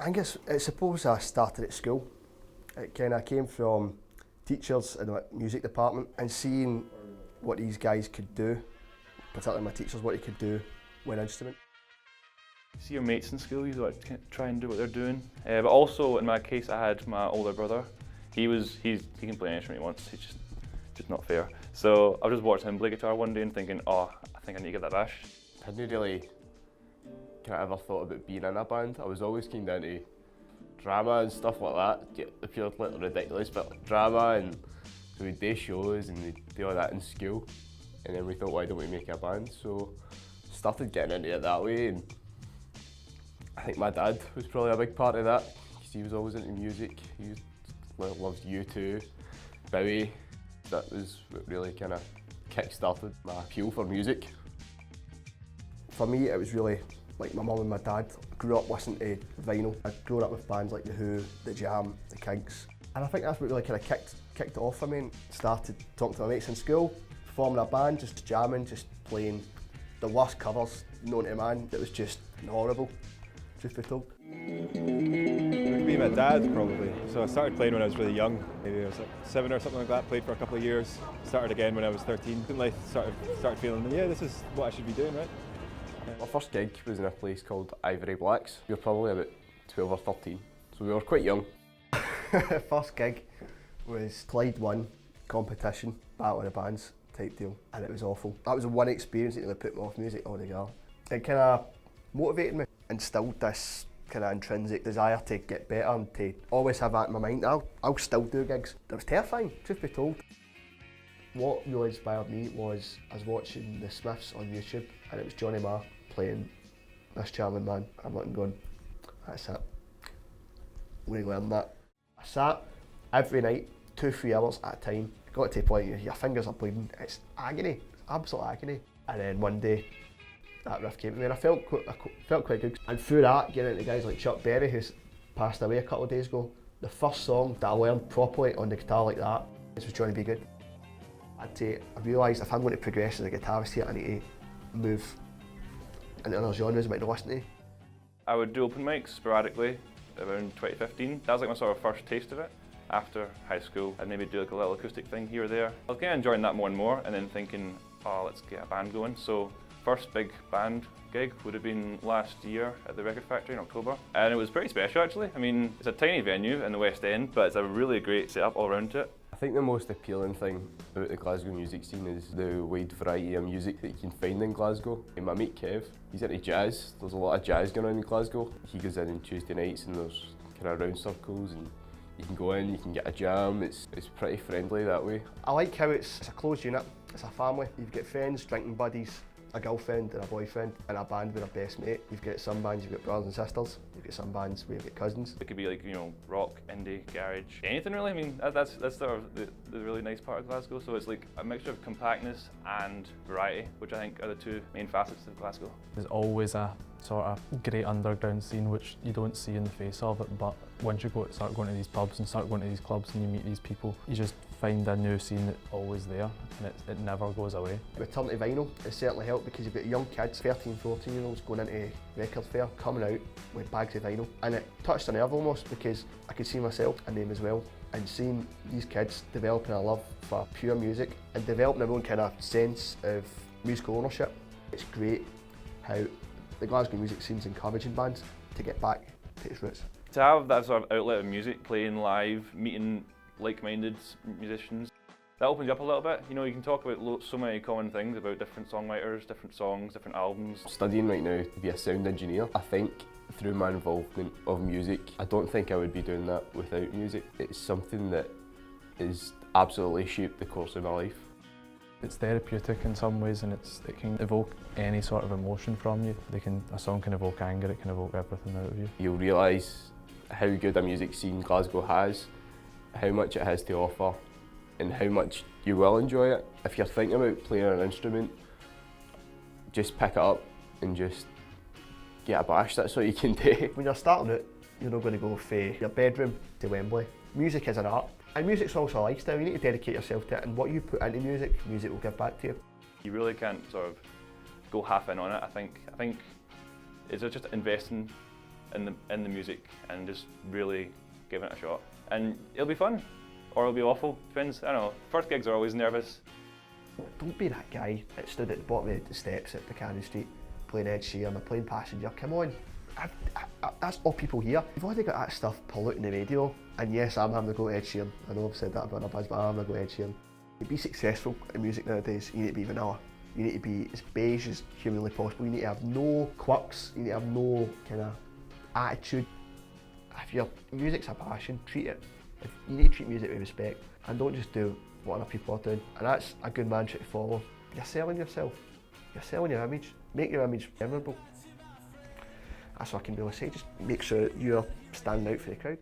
I think I suppose I started at school. It kind of came from teachers in the music department and seeing what these guys could do, particularly my teachers, what they could do with an instrument. See your mates in school, you try and do what they're doing. But also in my case, I had my older brother. He can play any instrument he wants. He's just not fair. So I was just watching him play guitar one day and thinking, oh, I think I need to get that bash. I hadn't really ever thought about being in a band. I was always keen into drama and stuff like that. It appeared a little ridiculous, but drama, and so we'd do shows and we'd do all that in school. And then we thought, why don't we make a band? So started getting into it that way, and I think my dad was probably a big part of that, because he was always into music. He loved U2, Bowie. That was what really kind of kick-started my appeal for music. For me, it was really like my mum and my dad. I grew up listening to vinyl. I grew up with bands like The Who, The Jam, The Kinks. And I think that's what really kind of kicked it off for me. Started talking to my mates in school, forming a band, just jamming, just playing the worst covers known to man. It was just horrible, truth be told. It would be my dad, probably. So I started playing when I was really young. Maybe I was like 7 or something like that. Played for a couple of years. Started again when I was 13. Then I started feeling, yeah, this is what I should be doing, right? My first gig was in a place called Ivory Blacks. We were probably about 12 or 13, so we were quite young. First gig was Clyde 1 competition, Battle of the Bands type deal, and it was awful. That was the one experience that really put me off music altogether. It kind of motivated me, instilled this kind of intrinsic desire to get better and to always have that in my mind. I'll still do gigs. It was terrifying, truth be told. What really inspired me was I was watching the Smiths on YouTube, and it was Johnny Marr playing This Charming Man. I'm looking going, that's it. I'm going to learn that. I sat every night, 2-3 hours at a time. Got to the point where your fingers are bleeding. It's agony, it's absolute agony. And then one day, that riff came to me and I felt quite good. And through that, getting into guys like Chuck Berry, who's passed away a couple of days ago, the first song that I learned properly on the guitar like that was Johnny Be Good. I realised if I'm going to progress as a guitarist here, I need to move into other genres I might not listen to. I would do open mics sporadically around 2015. That was like my sort of first taste of it. After high school, I'd maybe do like a little acoustic thing here or there. I was kind of enjoying that more and more, and then thinking, oh, let's get a band going. So first big band gig would have been last year at the Record Factory in October. And it was pretty special actually. I mean, it's a tiny venue in the West End, but it's a really great setup all around it. I think the most appealing thing about the Glasgow music scene is the wide variety of music that you can find in Glasgow. My mate Kev, he's into jazz. There's a lot of jazz going on in Glasgow. He goes in on Tuesday nights and there's kind of round circles, and you can go in, you can get a jam. It's pretty friendly that way. I like how it's a closed unit, it's a family. You've got friends, drinking buddies, a girlfriend and a boyfriend, and a band with a best mate. You've got some bands, you've got brothers and sisters. You've got some bands where you've got cousins. It could be like, you know, rock, indie, garage, anything really. I mean, that's sort of the really nice part of Glasgow. So it's like a mixture of compactness and variety, which I think are the two main facets of Glasgow. There's always a sort of great underground scene which you don't see in the face of it, but once you start going to these pubs and start going to these clubs and you meet these people, you just find a new scene that's always there, and it never goes away. Return to vinyl, it certainly helped because you've got young kids, 13, 14-year-olds going into record fair, coming out with bags of vinyl, and it touched a nerve almost because I could see myself in them as well, and seeing these kids developing a love for pure music and developing their own kind of sense of musical ownership. It's great how the Glasgow music scene's encouraging bands to get back to its roots. To have that sort of outlet of music, playing live, meeting like-minded musicians, that opens you up a little bit. You know, you can talk about so many common things about different songwriters, different songs, different albums. I'm studying right now to be a sound engineer. I think through my involvement of music, I don't think I would be doing that without music. It's something that has absolutely shaped the course of my life. It's therapeutic in some ways, and it can evoke any sort of emotion from you. A song can evoke anger, it can evoke everything out of you. You'll realise how good a music scene Glasgow has, how much it has to offer, and how much you will enjoy it. If you're thinking about playing an instrument, just pick it up and just get a bash, that's all you can do. When you're starting it, you're not going to go from your bedroom to Wembley. Music is an art, and music's also a lifestyle. You need to dedicate yourself to it, and what you put into music, music will give back to you. You really can't sort of go half in on it. I think it's just investing in the music and just really giving it a shot. And it'll be fun, or it'll be awful, depends, I don't know. First gigs are always nervous. Don't be that guy that stood at the bottom of the steps at Buchanan Street playing Ed Sheeran or playing Passenger. Come on, that's all people hear. You've already got that stuff polluting the radio. And yes, I'm having to go to Ed Sheeran. I know I've said that about other bands, but I'm having to go to Ed Sheeran. To be successful in music nowadays, you need to be vanilla. You need to be as beige as humanly possible. You need to have no quirks. You need to have no kind of attitude. If your music's a passion, treat it. You need to treat music with respect and don't just do what other people are doing. And that's a good mantra to follow. You're selling yourself. You're selling your image. Make your image memorable. That's what I can really say. Just make sure that you're standing out for the crowd.